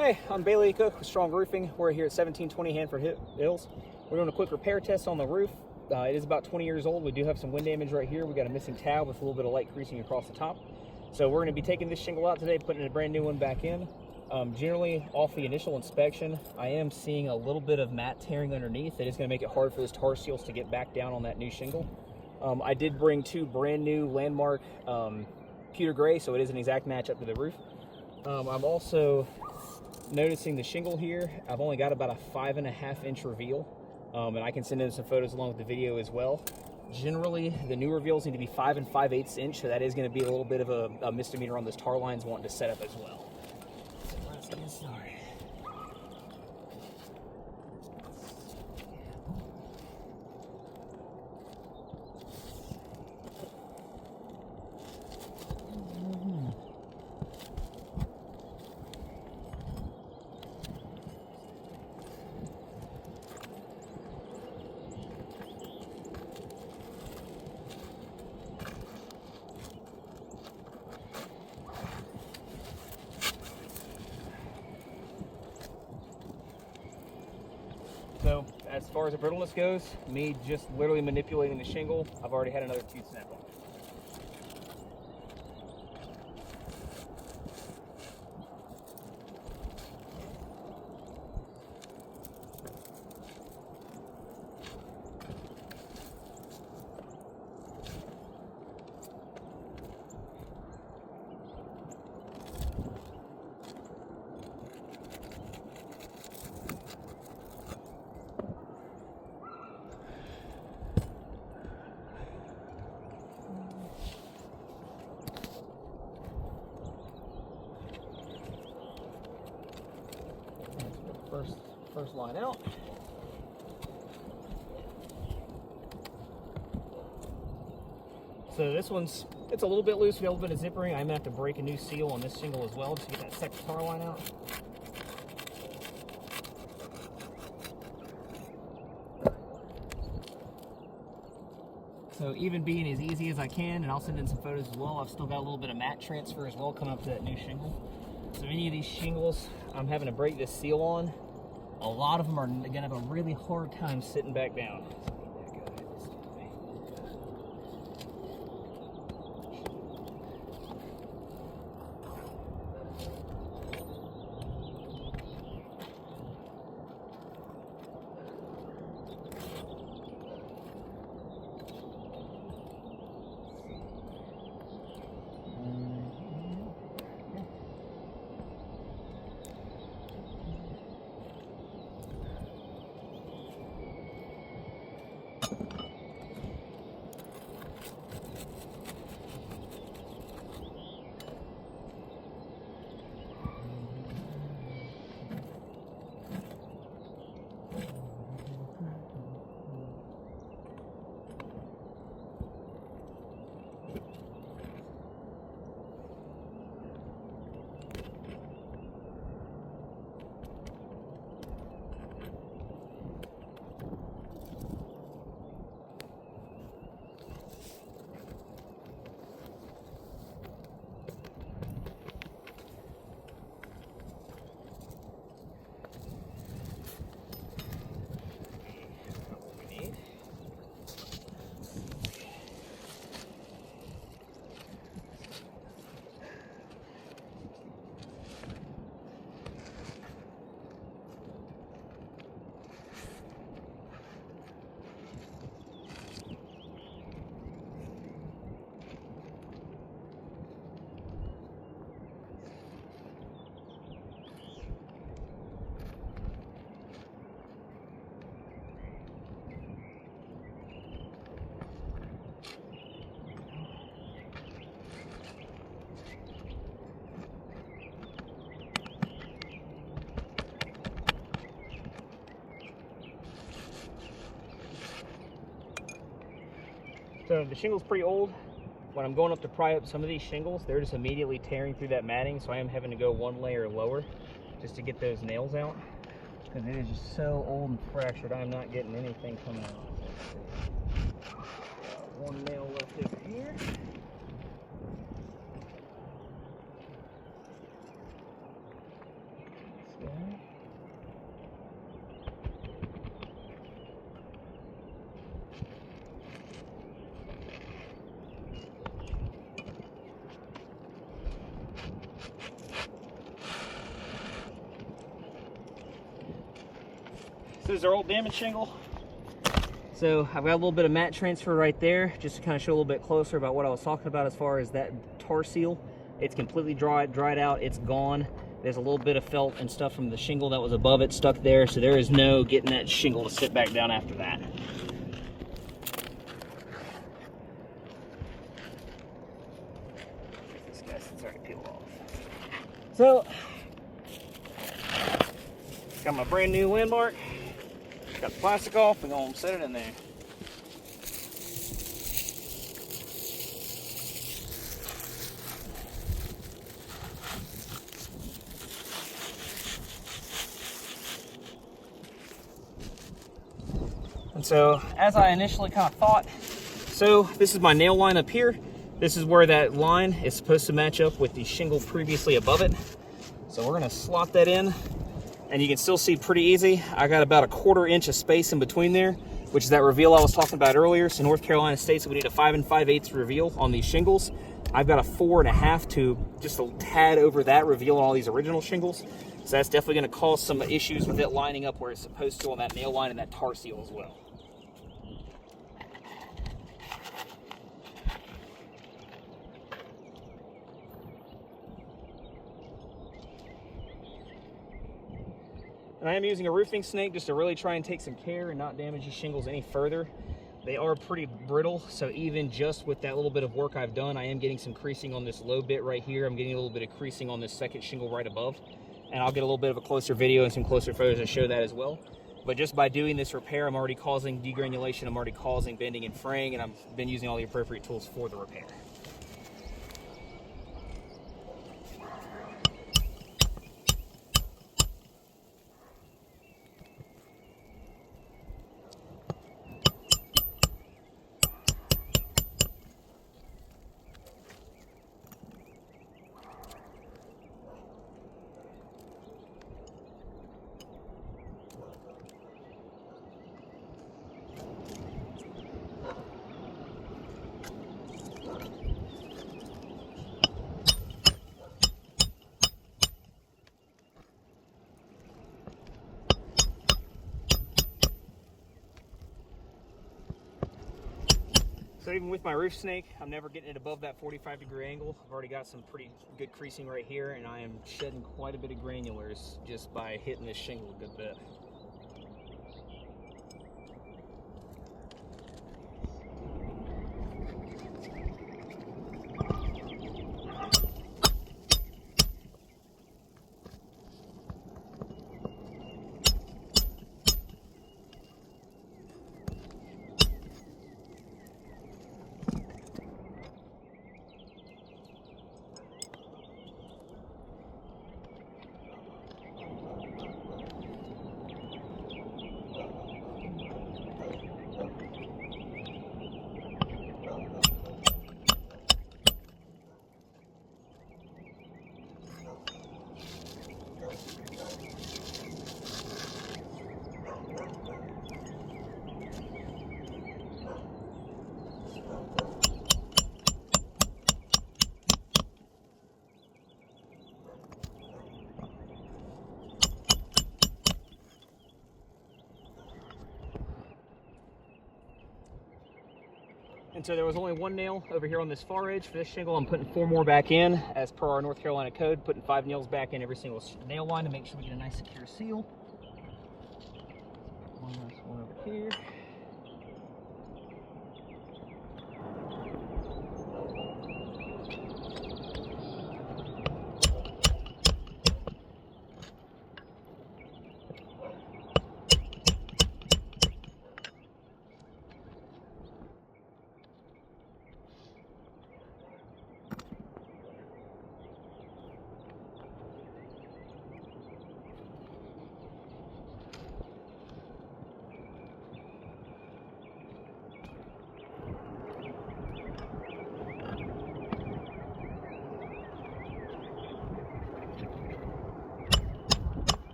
Hey, I'm Bailey Cook with Strong Roofing. We're here at 1720 Hanford Hills. We're doing a quick repair test on the roof. It is about 20 years old. We do have some wind damage right here. We got a missing tab with a little bit of light creasing across the top. So we're going to be taking this shingle out today, putting a brand new one back in. Generally, off the initial inspection, I am seeing a little bit of mat tearing underneath. It is going to make it hard for those tar seals to get back down on that new shingle. I did bring two brand new Landmark pewter gray, so it is an exact match up to the roof. I'm also noticing the shingle here. I've only got about a 5.5 inch reveal, and I can send in some photos along with the video as well. Generally, the new reveals need to be 5 5/8 inch, so that is going to be a little bit of a misdemeanor on those tar lines wanting to set up as well. So let's get started. So as far as the brittleness goes, me just literally manipulating the shingle, I've already had another tooth snap off. First line out. So this one's, it's a little bit loose, we got a little bit of zippering. I'm gonna have to break a new seal on this shingle as well, just to get that second tar line out. So even being as easy as I can, and I'll send in some photos as well, I've still got a little bit of mat transfer as well coming up to that new shingle. So any of these shingles I'm having to break this seal on, a lot of them are gonna have a really hard time sitting back down. So the shingle's pretty old. When I'm going up to pry up some of these shingles, they're just immediately tearing through that matting, so I am having to go one layer lower just to get those nails out, because it is just so old and fractured. I'm not getting anything coming out. One nail left over here. This is our old damaged shingle. So I've got a little bit of mat transfer right there, just to kind of show a little bit closer about what I was talking about as far as that tar seal. It's completely dried out, it's gone. There's a little bit of felt and stuff from the shingle that was above it stuck there, so there is no getting that shingle to sit back down after that. This guy since already peeled off. So, got my brand new landmark. Got the plastic off, we're gonna set it in there. And so, as I initially kind of thought, so this is my nail line up here. This is where that line is supposed to match up with the shingle previously above it. So we're gonna slot that in, and you can still see pretty easy. I got about a 1/4 inch of space in between there, which is that reveal I was talking about earlier. So North Carolina states that we need a 5 5/8 reveal on these shingles. I've got a 4 1/2 to just a tad over that reveal on all these original shingles. So that's definitely gonna cause some issues with it lining up where it's supposed to on that nail line and that tar seal as well. And I am using a roofing snake just to really try and take some care and not damage these shingles any further. They are pretty brittle, so even just with that little bit of work I've done, I am getting some creasing on this low bit right here. I'm getting a little bit of creasing on this second shingle right above. And I'll get a little bit of a closer video and some closer photos to show that as well. But just by doing this repair, I'm already causing degranulation, I'm already causing bending and fraying, and I've been using all the appropriate tools for the repair. So even with my roof snake, I'm never getting it above that 45-degree angle. I've already got some pretty good creasing right here, and I am shedding quite a bit of granulars just by hitting this shingle a good bit. And so there was only one nail over here on this far edge for this shingle. I'm putting 4 more back in as per our North Carolina code, putting 5 nails back in every single nail line to make sure we get a nice secure seal. One last one over here.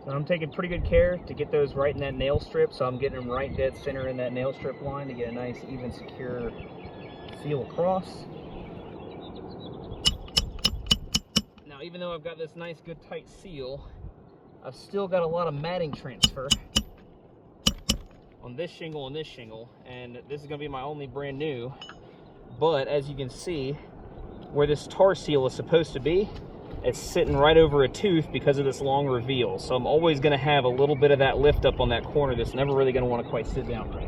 So I'm taking pretty good care to get those right in that nail strip, so I'm getting them right dead center in that nail strip line to get a nice, even, secure seal across. Now, even though I've got this nice, good, tight seal, I've still got a lot of matting transfer on this shingle and this shingle, and this is going to be my only brand new. But as you can see, where this tar seal is supposed to be, it's sitting right over a tooth because of this long reveal. So I'm always going to have a little bit of that lift up on that corner that's never really going to want to quite sit down right.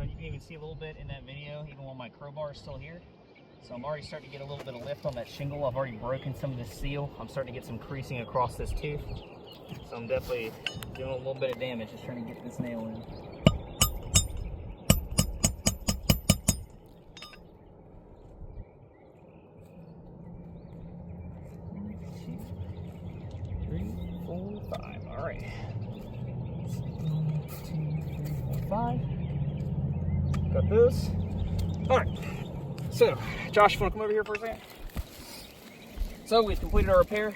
You can even see a little bit in that video, even while my crowbar is still here. So I'm already starting to get a little bit of lift on that shingle. I've already broken some of the seal. I'm starting to get some creasing across this tooth. So I'm definitely doing a little bit of damage, just trying to get this nail in. All right. 1, 2, 3, 4, 5. Got those. All right. So, Josh, you want to come over here for a second? So we've completed our repair.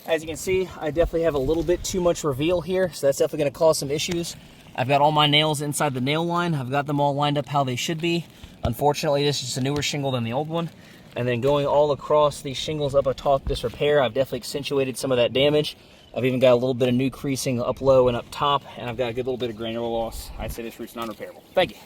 As you can see, I definitely have a little bit too much reveal here, so that's definitely going to cause some issues. I've got all my nails inside the nail line. I've got them all lined up how they should be. Unfortunately, this is just a newer shingle than the old one. And then going all across these shingles up atop this repair, I've definitely accentuated some of that damage. I've even got a little bit of new creasing up low and up top, and I've got a good little bit of granular loss. I'd say this route's non-repairable. Thank you.